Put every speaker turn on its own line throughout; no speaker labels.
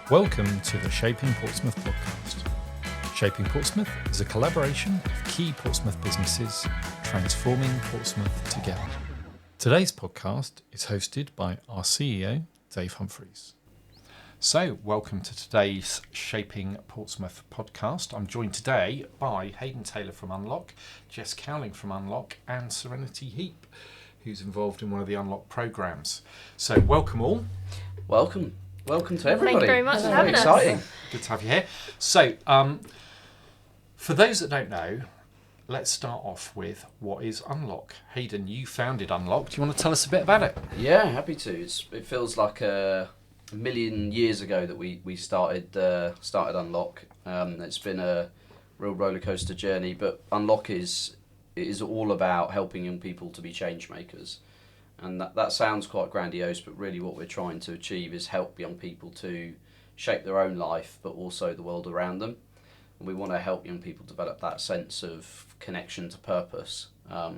Welcome to the Shaping Portsmouth podcast. Shaping Portsmouth is a collaboration of key Portsmouth businesses transforming Portsmouth together. Today's podcast is hosted by our CEO, Dave Humphries. So, welcome to today's Shaping Portsmouth podcast. I'm joined today by Hayden Taylor from Unloc, Jess Cowling from Unloc, and Serenity, who's involved in one of the Unloc programmes. So, welcome all.
Welcome to everybody.
Thank you very much for having us.
Exciting.
Good to have you here. So, for those that don't know, let's start off with what is Unloc. Hayden, you founded Unloc. Do you want to tell us a bit about it?
Yeah, happy to. It feels like a million years ago that we started Unloc. It's been a real roller coaster journey, but Unloc is all about helping young people to be change makers. And that sounds quite grandiose, but really what we're trying to achieve is help young people to shape their own life, but also the world around them. And we want to help young people develop that sense of connection to purpose,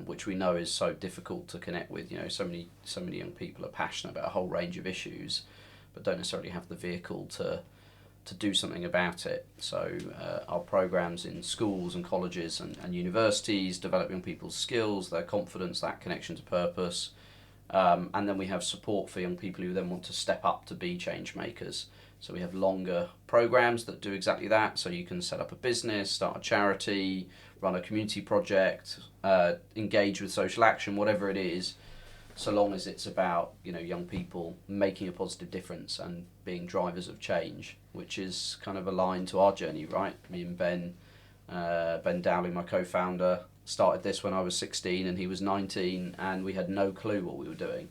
which we know is so difficult to connect with. You know, so many young people are passionate about a whole range of issues, but don't necessarily have the vehicle to do something about it. So our programs in schools and colleges and universities develop young people's skills, their confidence, that connection to purpose. And then we have support for young people who then want to step up to be change makers. So we have longer programs that do exactly that. So you can set up a business, start a charity, run a community project, engage with social action, whatever it is, so long as it's about, you know, young people making a positive difference and being drivers of change, which is kind of aligned to our journey, right? Me and Ben Dowling, my co-founder, started this when I was 16 and he was 19, and we had no clue what we were doing.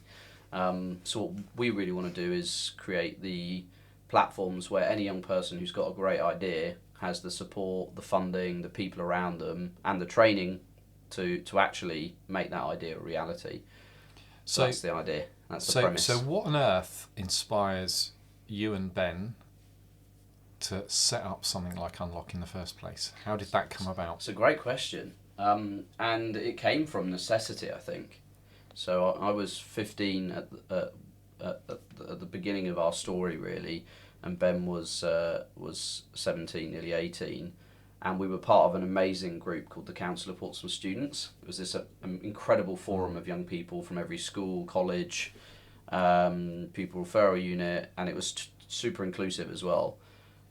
So what we really want to do is create the platforms where any young person who's got a great idea has the support, the funding, the people around them, and the training to actually make that idea a reality. So that's the idea. That's the premise.
So what on earth inspires you and Ben to set up something like Unloc in the first place? How did that come about?
It's a great question. And it came from necessity, I think. So I was 15 at the beginning of our story, really, and Ben was 17, nearly 18, and we were part of an amazing group called the Council of Portsmouth Students. It was this incredible forum of young people from every school, college, pupil referral unit, and it was super inclusive as well.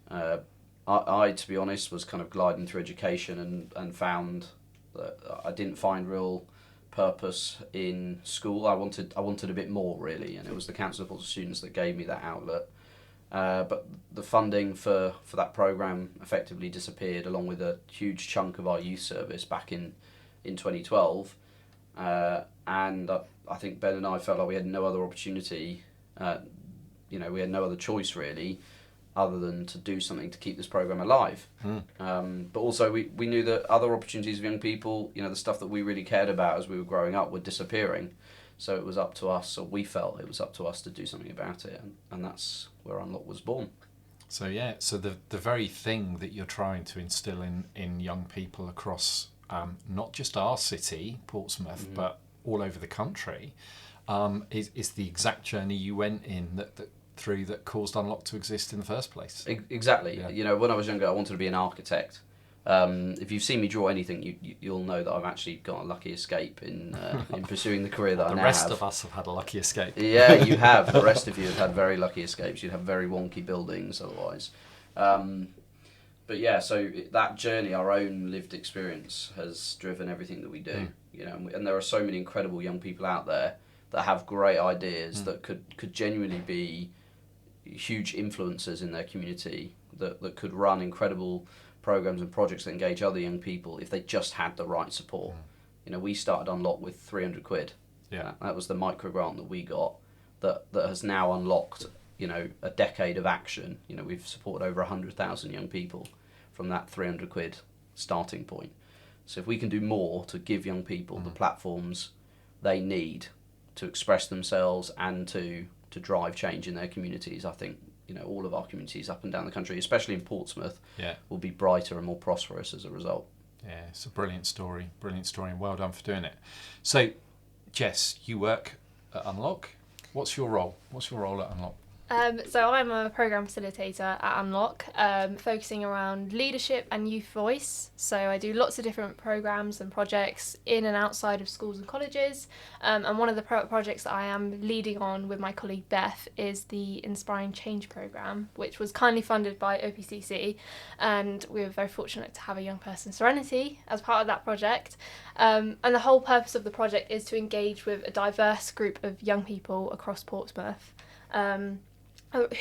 I, to be honest, was kind of gliding through education and found that I didn't find real purpose in school. I wanted a bit more, really, and it was the Council of Portsmouth Students that gave me that outlet. But the funding for that programme effectively disappeared, along with a huge chunk of our youth service back in 2012. And I think Ben and I felt like we had no other opportunity, we had no other choice, really, other than to do something to keep this programme alive. But also we knew that other opportunities of young people, you know, the stuff that we really cared about as we were growing up, were disappearing. So it was up to us, or we felt it was up to us to do something about it, and that's where Unloc was born.
So the very thing that you're trying to instill in young people across not just our city, Portsmouth, but all over the country, is the exact journey you went in that caused Unloc to exist in the first place.
Exactly.
Yeah.
You know, when I was younger, I wanted to be an architect. If you've seen me draw anything, you'll know that I've actually got a lucky escape in pursuing the career that I now have.
The rest of us have had a lucky escape.
Yeah, you have. The rest of you have had very lucky escapes. You'd have very wonky buildings otherwise. But yeah, so that journey, our own lived experience, has driven everything that we do. You know, and there are so many incredible young people out there that have great ideas that could genuinely be huge influencers in their community, that could run incredible programs and projects that engage other young people if they just had the right support. You know, we started Unloc with 300 quid.
Yeah.
That was the micro grant that we got that has now unlocked, you know, a decade of action. You know, we've supported over 100,000 young people from that 300 quid starting point. So if we can do more to give young people the platforms they need to express themselves and to drive change in their communities, I think, you know, all of our communities up and down the country, especially in Portsmouth, will be brighter and more prosperous as a result.
Yeah, it's a brilliant story, and well done for doing it. So, Jess, you work at Unloc. What's your role? What's your role at Unloc?
So I'm a program facilitator at Unloc, focusing around leadership and youth voice. So I do lots of different programs and projects in and outside of schools and colleges. And one of the projects that I am leading on with my colleague Beth is the Inspiring Change program, which was kindly funded by OPCC. And we were very fortunate to have a young person, Serenity, as part of that project. And the whole purpose of the project is to engage with a diverse group of young people across Portsmouth.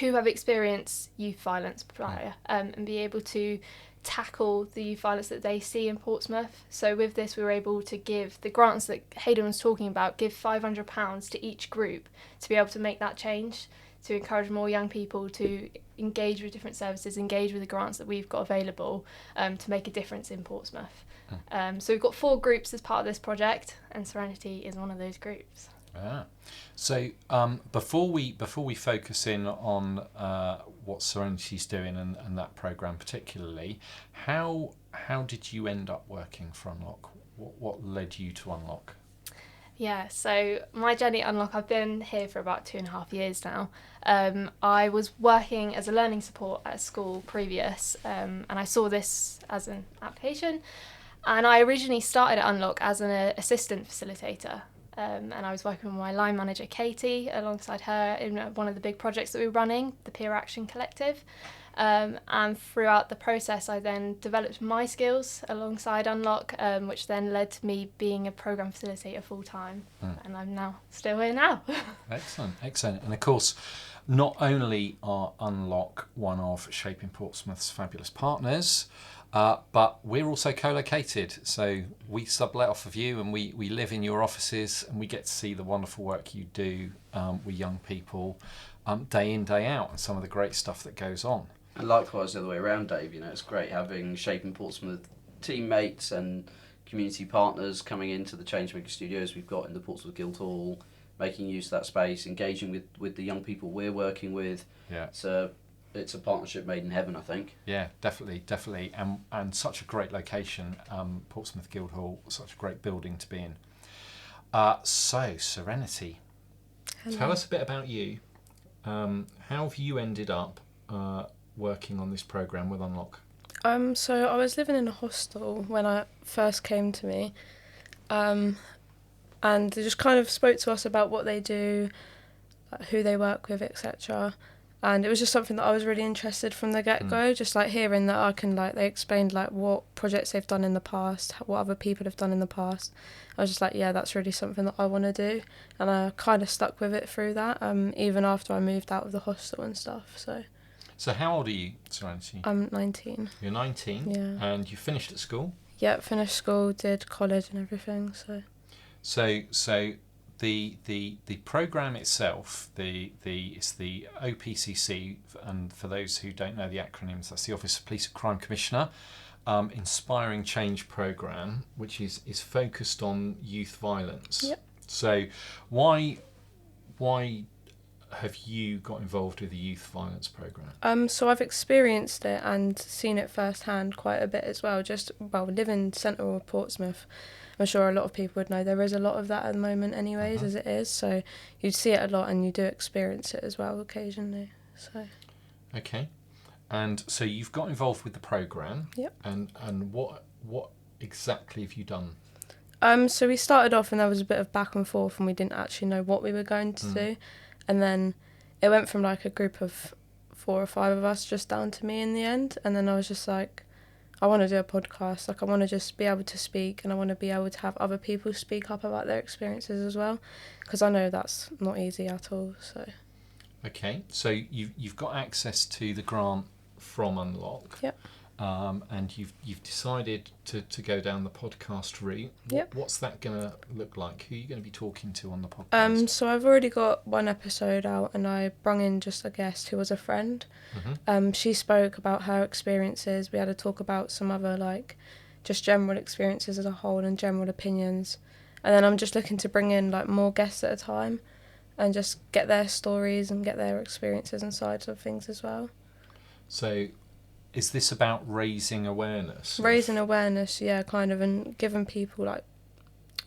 Who have experienced youth violence prior, and be able to tackle the youth violence that they see in Portsmouth. So with this, we were able to give the grants that Hayden was talking about, give £500 to each group to be able to make that change, to encourage more young people to engage with different services, engage with the grants that we've got available, to make a difference in Portsmouth. So we've got 4 groups as part of this project, and Serenity is one of those groups.
So before we focus in on what Serenity's doing and that program particularly, how did you end up working for Unloc? What led you to Unloc?
Yeah, so my journey at Unloc, I've been here for about 2.5 years now. I was working as a learning support at a school previous, and I saw this as an application. And I originally started at Unloc as an assistant facilitator. And I was working with my line manager, Katie, alongside her in one of the big projects that we were running, the Peer Action Collective. And throughout the process, I then developed my skills alongside Unloc, which then led to me being a programme facilitator full-time. And I'm now still here now.
Excellent. And of course, not only are Unloc one of Shaping Portsmouth's fabulous partners, but we're also co-located, so we sublet off of you and we live in your offices, and we get to see the wonderful work you do with young people day in, day out, and some of the great stuff that goes on.
And likewise the other way around, Dave, it's great having Shaping Portsmouth teammates and community partners coming into the Changemaker studios we've got in the Portsmouth Guildhall, making use of that space, engaging with the young people we're working with.
Yeah.
It's a partnership made in heaven, I think.
Yeah, definitely, and such a great location, Portsmouth Guildhall, such a great building to be in. So, Serenity,
Hello.
Tell us a bit about you. How have you ended up working on this programme with Unloc?
So I was living in a hostel when I first came to me, and they just kind of spoke to us about what they do, who they work with, etc. And it was just something that I was really interested from the get-go, just like hearing that they explained like what projects they've done in the past, what other people have done in the past. I was just like, yeah, that's really something that I want to do, and I kind of stuck with it through that, even after I moved out of the hostel and stuff.
So how old are you, Serenity?
I'm 19.
You're 19,
Yeah.
And you finished at school?
Yeah, finished school, did college and everything,
So the programme itself, it's the OPCC, and for those who don't know the acronyms, that's the Office of Police and Crime Commissioner, Inspiring Change programme, which is focused on youth violence.
Yep.
So why have you got involved with the youth violence programme?
So I've experienced it and seen it firsthand quite a bit as well. Living central of Portsmouth, I'm sure a lot of people would know there is a lot of that at the moment anyways, as it is. So you'd see it a lot and you do experience it as well occasionally.
Okay. And so you've got involved with the programme.
Yep.
And what exactly have you done?
So we started off and there was a bit of back and forth and we didn't actually know what we were going to do. And then it went from like a group of 4 or 5 of us just down to me in the end. And then I was just like, I want to do a podcast. Like I want to just be able to speak, and I want to be able to have other people speak up about their experiences as well, because I know that's not easy at all.
Okay, so you've got access to the grant from Unloc.
Yep.
And you've decided to go down the podcast route.
Yep.
What's that going to look like? Who are you going to be talking to on the podcast?
So I've already got 1 episode out, and I brung in just a guest who was a friend. She spoke about her experiences. We had a talk about some other just general experiences as a whole and general opinions. And then I'm just looking to bring in more guests at a time, and just get their stories and get their experiences and sides of things as well.
So, is this about raising awareness?
Raising awareness, yeah, kind of, and giving people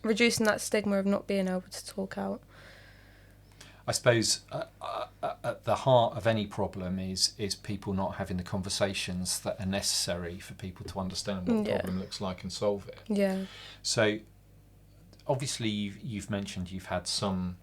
reducing that stigma of not being able to talk out.
I suppose at the heart of any problem is people not having the conversations that are necessary for people to understand what the problem looks like and solve it.
Yeah.
So obviously you've mentioned you've had some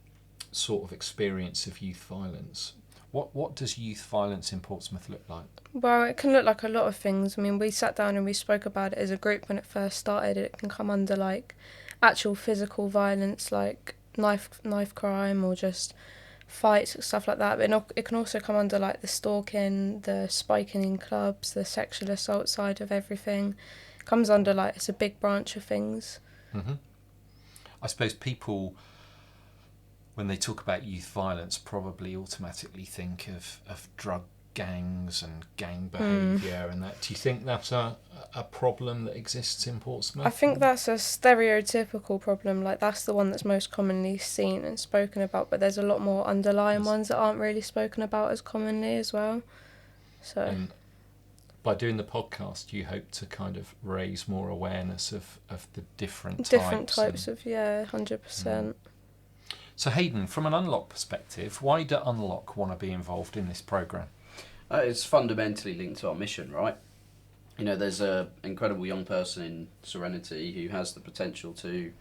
sort of experience of youth violence. What does youth violence in Portsmouth look like?
Well, it can look like a lot of things. I mean, we sat down and we spoke about it as a group when it first started. It can come under like actual physical violence, like knife crime, or just fights, stuff like that. But it can also come under like the stalking, the spiking in clubs, the sexual assault side of everything. It comes under like, it's a big branch of things.
Mm-hmm. I suppose people, when they talk about youth violence, probably automatically think of drug gangs and gang behaviour and that. Do you think that's a problem that exists in Portsmouth?
I think that's a stereotypical problem. Like, that's the one that's most commonly seen and spoken about, but there's a lot more underlying ones that aren't really spoken about as commonly as well. So,
and by doing the podcast, you hope to kind of raise more awareness of the different types
of, 100%.
So Hayden, from an Unloc perspective, why do Unloc want to be involved in this programme?
It's fundamentally linked to our mission, right? You know, there's an incredible young person in Serenity who has the potential to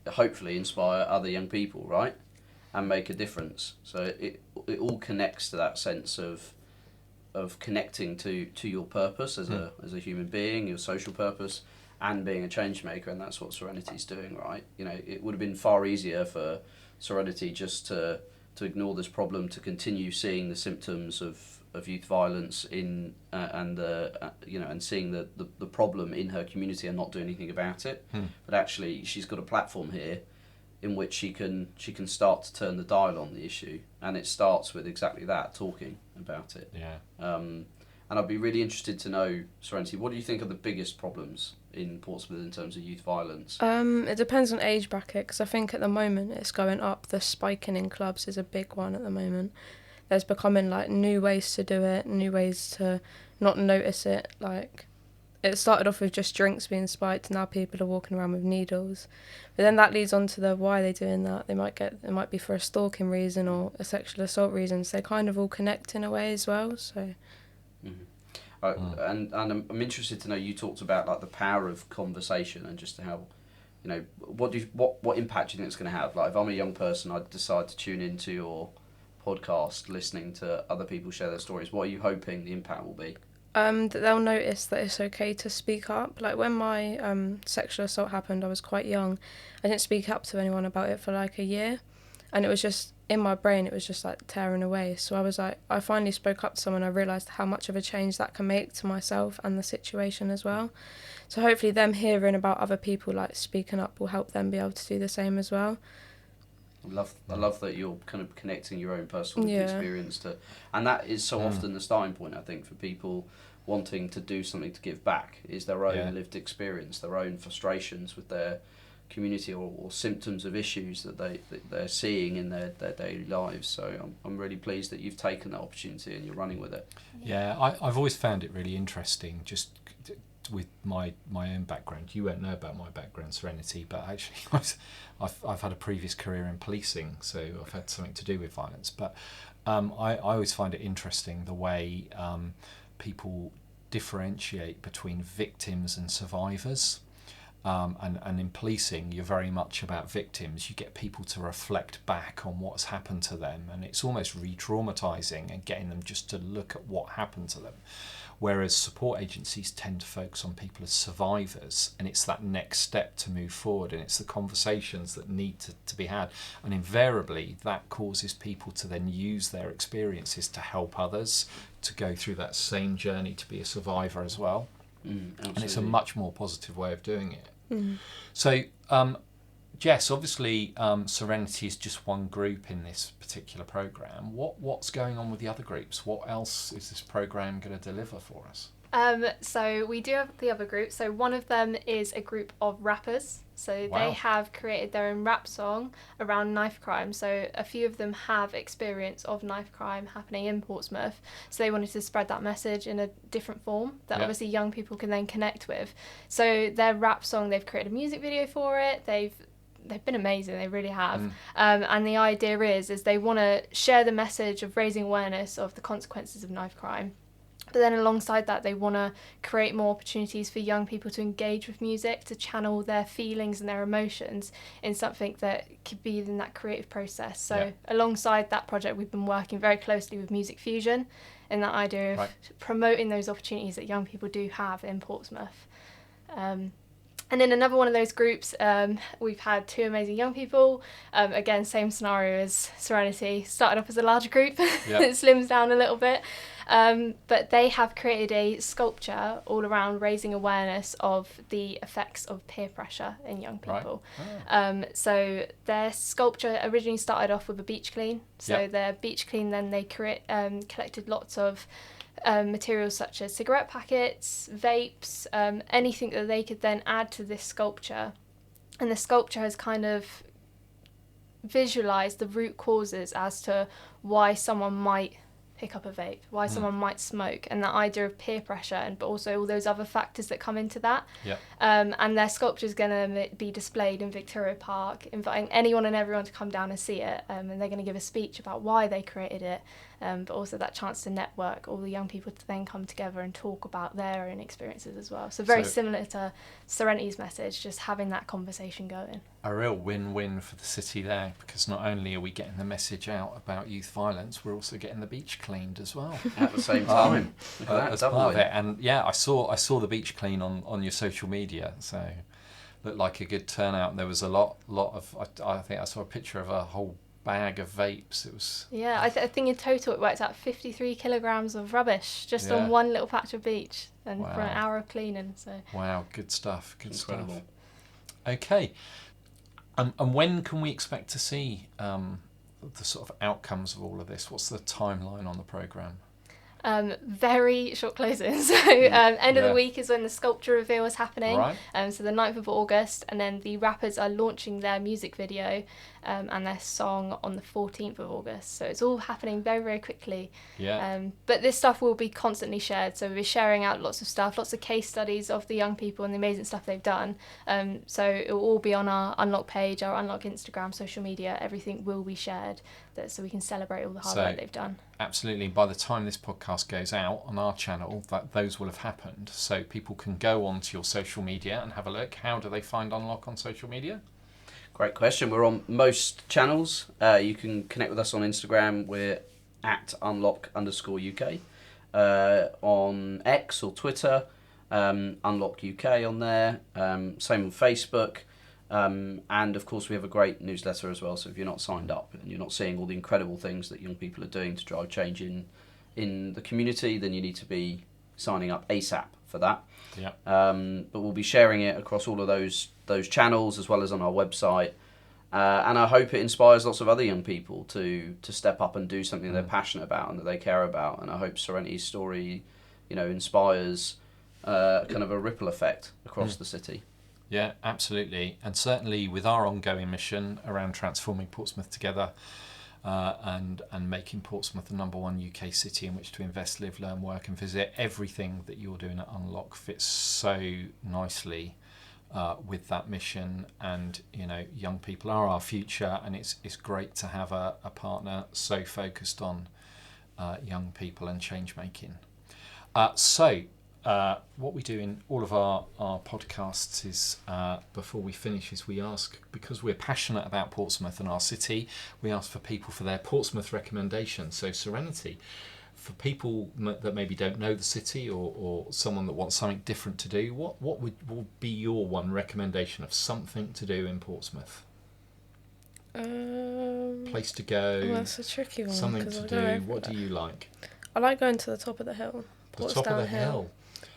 hopefully inspire other young people, right? And make a difference. So it all connects to that sense of connecting to your purpose as a human being, your social purpose, and being a change maker, and that's what Serenity's doing, right? You know, it would have been far easier for Serenity just to ignore this problem, to continue seeing the symptoms of youth violence and seeing the problem in her community and not do anything about it. But actually, she's got a platform here in which she can start to turn the dial on the issue, and it starts with exactly that, talking about it. And I'd be really interested to know, Serenity, what do you think are the biggest problems in Portsmouth in terms of youth violence?
It depends on age bracket, because I think at the moment it's going up. The spiking in clubs is a big one at the moment. There's becoming like new ways to do it, new ways to not notice it. Like, it started off with just drinks being spiked, now people are walking around with needles. But then that leads on to the why they're doing that. It might be for a stalking reason or a sexual assault reason. So they kind of all connect in a way as well. So.
And I'm interested to know, you talked about like the power of conversation and just how, you know, what impact do you think it's going to have? Like, if I'm a young person, I decide to tune into your podcast, listening to other people share their stories, what are you hoping the impact will be?
That they'll notice that it's okay to speak up. Like, when my sexual assault happened, I was quite young. I didn't speak up to anyone about it for like a year, and it was just in my brain, it was just like tearing away. So I was like, I finally spoke up to someone. I realised how much of a change that can make to myself and the situation as well. So hopefully them hearing about other people like speaking up will help them be able to do the same as well.
I love that you're kind of connecting your own personal experience to, and that is so often the starting point, I think, for people wanting to do something to give back, is their own lived experience, their own frustrations with their community or symptoms of issues that they're seeing in their daily lives. So I'm really pleased that you've taken that opportunity and you're running with it.
Yeah, I've always found it really interesting, just with my own background. You won't know about my background, Serenity, but actually I've had a previous career in policing, so I've had something to do with violence. But I always find it interesting the way people differentiate between victims and survivors. And in policing, you're very much about victims. You get people to reflect back on what's happened to them, and it's almost re-traumatising and getting them just to look at what happened to them. Whereas support agencies tend to focus on people as survivors, and it's that next step to move forward, and it's the conversations that need to be had. And invariably, that causes people to then use their experiences to help others to go through that same journey to be a survivor as well. And it's a much more positive way of doing it. So, Jess, obviously Serenity is just one group in this particular programme. What's going on with the other groups? What else is this programme going to deliver for us?
So we do have the other group. So one of them is a group of rappers. So they have created their own rap song around knife crime. So a few of them have experience of knife crime happening in Portsmouth. So they wanted to spread that message in a different form that obviously young people can then connect with. So their rap song, they've created a music video for it. They've they've been amazing. They really have. And the idea is they want to share the message of raising awareness of the consequences of knife crime. But then alongside that, they want to create more opportunities for young people to engage with music, to channel their feelings and their emotions in something that could be in that creative process. So alongside that project, we've been working very closely with Music Fusion in that idea of promoting those opportunities that young people do have in Portsmouth. And in another one of those groups, we've had 2 amazing young people. Again, same scenario as Serenity. Started off as a larger group. It slims down a little bit. But they have created a sculpture all around raising awareness of the effects of peer pressure in young people. So their sculpture originally started off with a beach clean. So their beach clean, then they collected lots of materials such as cigarette packets, vapes, anything that they could then add to this sculpture. And the sculpture has kind of visualised the root causes as to why someone might pick up a vape, why someone might smoke, and that idea of peer pressure, but also all those other factors that come into that. And their sculpture is going to be displayed in Victoria Park, inviting anyone and everyone to come down and see it, and they're going to give a speech about why they created it, but also that chance to network, all the young people to then come together and talk about their own experiences as well. So very similar to Serenity's message, just having that conversation going.
A real win-win for the city there, because not only are we getting the message out about youth violence, we're also getting the beach cleaned as well
at the same time.
As part of it. And I saw the beach clean on your social media, so looked like a good turnout. There was a lot of I think I saw a picture of a whole bag of vapes. It was
I think in total it worked out 53 kilograms of rubbish just on one little patch of beach, and for an hour of cleaning. So
good stuff.
Incredible.
Stuff. Okay. And when can we expect to see the sort of outcomes of all of this? What's the timeline on the programme?
Very short closing. So end of the week is when the sculpture reveal is happening. So the 9th of August, and then the rappers are launching their music video and their song on the 14th of August. So it's all happening very, very quickly. But this stuff will be constantly shared. So we'll be sharing out lots of stuff, lots of case studies of the young people and the amazing stuff they've done. So it will all be on our Unloc page, our Unloc Instagram, social media. Everything will be shared, so we can celebrate all the hard work they've done.
Absolutely. By the time this podcast goes out on our channel, those will have happened. So people can go onto your social media and have a look. How do they find Unloc on social media?
Great question. We're on most channels. You can connect with us on Instagram. We're at Unloc_UK. On X or Twitter, Unloc UK on there. Same on Facebook. And of course we have a great newsletter as well, so if you're not signed up and you're not seeing all the incredible things that young people are doing to drive change in the community, then you need to be signing up ASAP for that. But we'll be sharing it across all of those channels as well as on our website, and I hope it inspires lots of other young people to step up and do something they're passionate about and that they care about. And I hope Serenity's story inspires kind of a ripple effect across the city.
Yeah, absolutely. And certainly with our ongoing mission around transforming Portsmouth together and making Portsmouth the #1 UK city in which to invest, live, learn, work and visit, everything that you're doing at Unloc fits so nicely with that mission. And, young people are our future, and it's great to have a partner so focused on young people and change making. What we do in all of our podcasts is, before we finish, is we ask, because we're passionate about Portsmouth and our city, we ask for people for their Portsmouth recommendations. So Serenity, for people that maybe don't know the city or someone that wants something different to do, what will be your one recommendation of something to do in Portsmouth? Place to go.
Well, that's a tricky one.
Something to do. What do you like?
I like going to the top of the hill.
The top of the hill.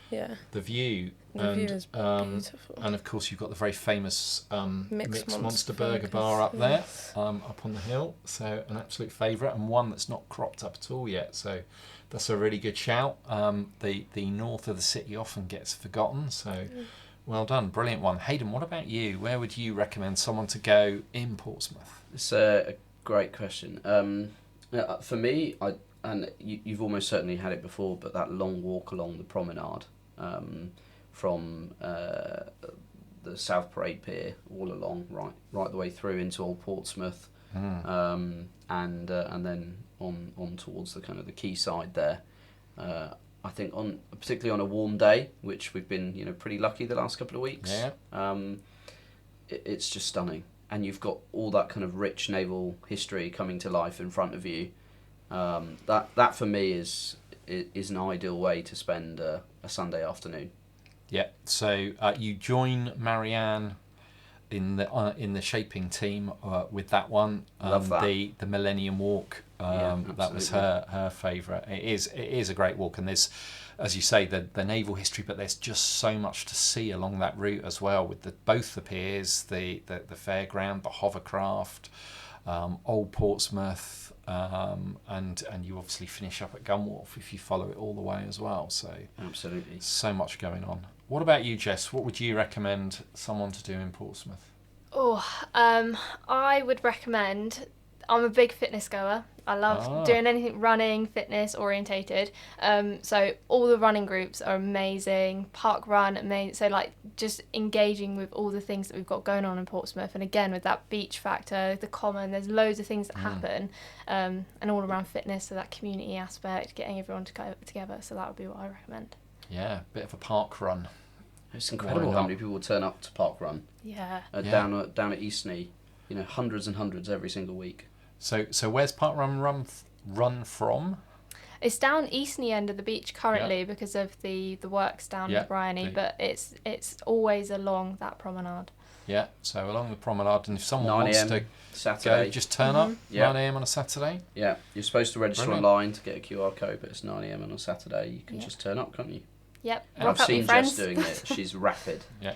Yeah.
The view.
The view is beautiful.
And of course you've got the very famous Mixed Monster
Burger
Burger bar up there, up on the hill. So an absolute favourite, and one that's not cropped up at all yet. So that's a really good shout. The north of the city often gets forgotten. So well done, brilliant one. Hayden, what about you? Where would you recommend someone to go in Portsmouth?
It's a great question. For me, and you've almost certainly had it before, but that long walk along the promenade from the South Parade Pier all along, right the way through into Old Portsmouth, and then on towards the kind of the quayside there. I think particularly on a warm day, which we've been pretty lucky the last couple of weeks.
Yeah.
It's just stunning, and you've got all that kind of rich naval history coming to life in front of you. That for me is an ideal way to spend a Sunday afternoon.
Yeah. So you join Marianne in the shaping team with that one.
Love that.
The Millennium Walk. That was her favourite. It is a great walk, and there's, as you say, the naval history, but there's just so much to see along that route as well, with both the piers, the fairground, the hovercraft, Old Portsmouth, and you obviously finish up at Gunwharf if you follow it all the way as well. So
absolutely,
so much going on. What about you, Jess? What would you recommend someone to do in Portsmouth?
I would recommend. I'm a big fitness goer. I love doing anything running, fitness orientated. So all the running groups are amazing. Park Run, amazing. So just engaging with all the things that we've got going on in Portsmouth, and again with that beach factor, the common. There's loads of things that happen, and all around fitness. So that community aspect, getting everyone to go together. So that would be what I recommend.
Yeah, a bit of a park run.
It's incredible how many people turn up to Park Run.
Yeah.
Down at Eastney, hundreds and hundreds every single week.
So where's Park Run from?
It's down Eastney end of the beach currently because of the works down in Bryony, but it's always along that promenade.
Yeah, so along the promenade, and if someone
9
wants
a.m.
to
Saturday.
go, just turn up, 9 a.m. on a Saturday.
Yeah, you're supposed to register
Brilliant.
online to get a QR code, but it's 9 a.m. on a Saturday. You can just turn up, can't you?
Yep.
And I've seen Jess doing it. She's rapid.
Yeah.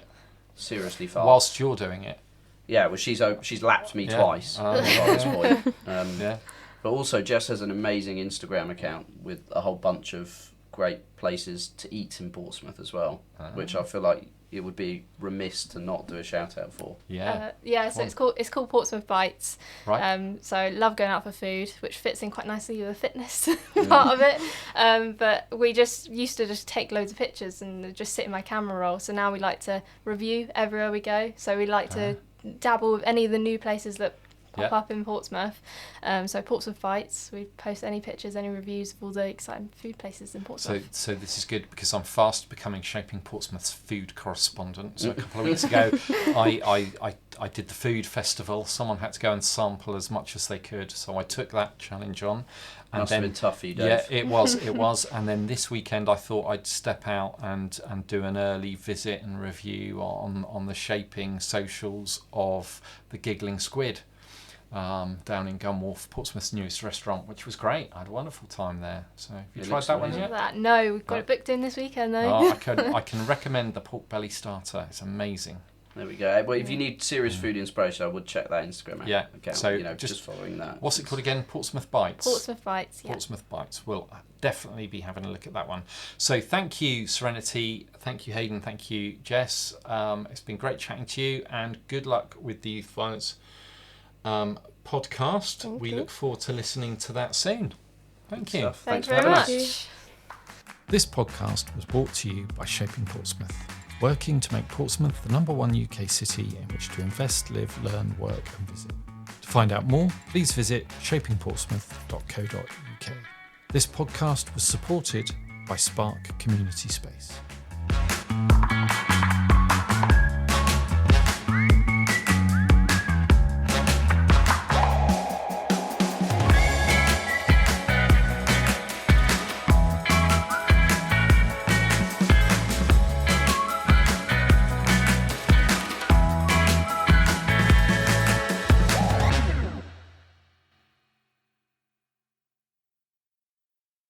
Seriously fast.
Whilst you're doing it.
Yeah, well, she's lapped me twice at this point.
Yeah.
But also, Jess has an amazing Instagram account with a whole bunch of great places to eat in Portsmouth as well, which I feel like it would be remiss to not do a shout out for.
Yeah.
So it's called Portsmouth Bites.
Right.
So I love going out for food, which fits in quite nicely with the fitness part of it. But we just used to just take loads of pictures and just sit in my camera roll. So now we like to review everywhere we go. So we like to dabble with any of the new places that pop up in Portsmouth. So Portsmouth Bites, we post any pictures, any reviews of all the exciting food places in Portsmouth.
So this is good because I'm fast becoming Shaping Portsmouth's food correspondent. So a couple of weeks ago, I did the food festival. Someone had to go and sample as much as they could, so I took that challenge on. And
Must
then,
have been tough for you, Dave.
Yeah, it was. And then this weekend, I thought I'd step out and do an early visit and review on the Shaping socials of the Giggling Squid. Down in Gunwharf, Portsmouth's newest restaurant, which was great. I had a wonderful time there. So have you tried that one yet?
No, we've got it booked in this weekend though.
I can recommend the pork belly starter. It's amazing.
There we go. Well, if you need serious food inspiration, I would check that Instagram account.
So
just following that.
What's it called again? Portsmouth Bites.
Portsmouth Bites. Yeah.
Portsmouth Bites. We'll definitely be having a look at that one. So thank you, Serenity. Thank you, Hayden. Thank you, Jess. It's been great chatting to you, and good luck with the Youth Violence podcast. We look forward to listening to that soon. Thank you.
Thanks very much.
This podcast was brought to you by Shaping Portsmouth, working to make Portsmouth the #1 UK city in which to invest, live, learn, work and visit. To find out more, please visit shapingportsmouth.co.uk. This podcast was supported by Spark Community Space.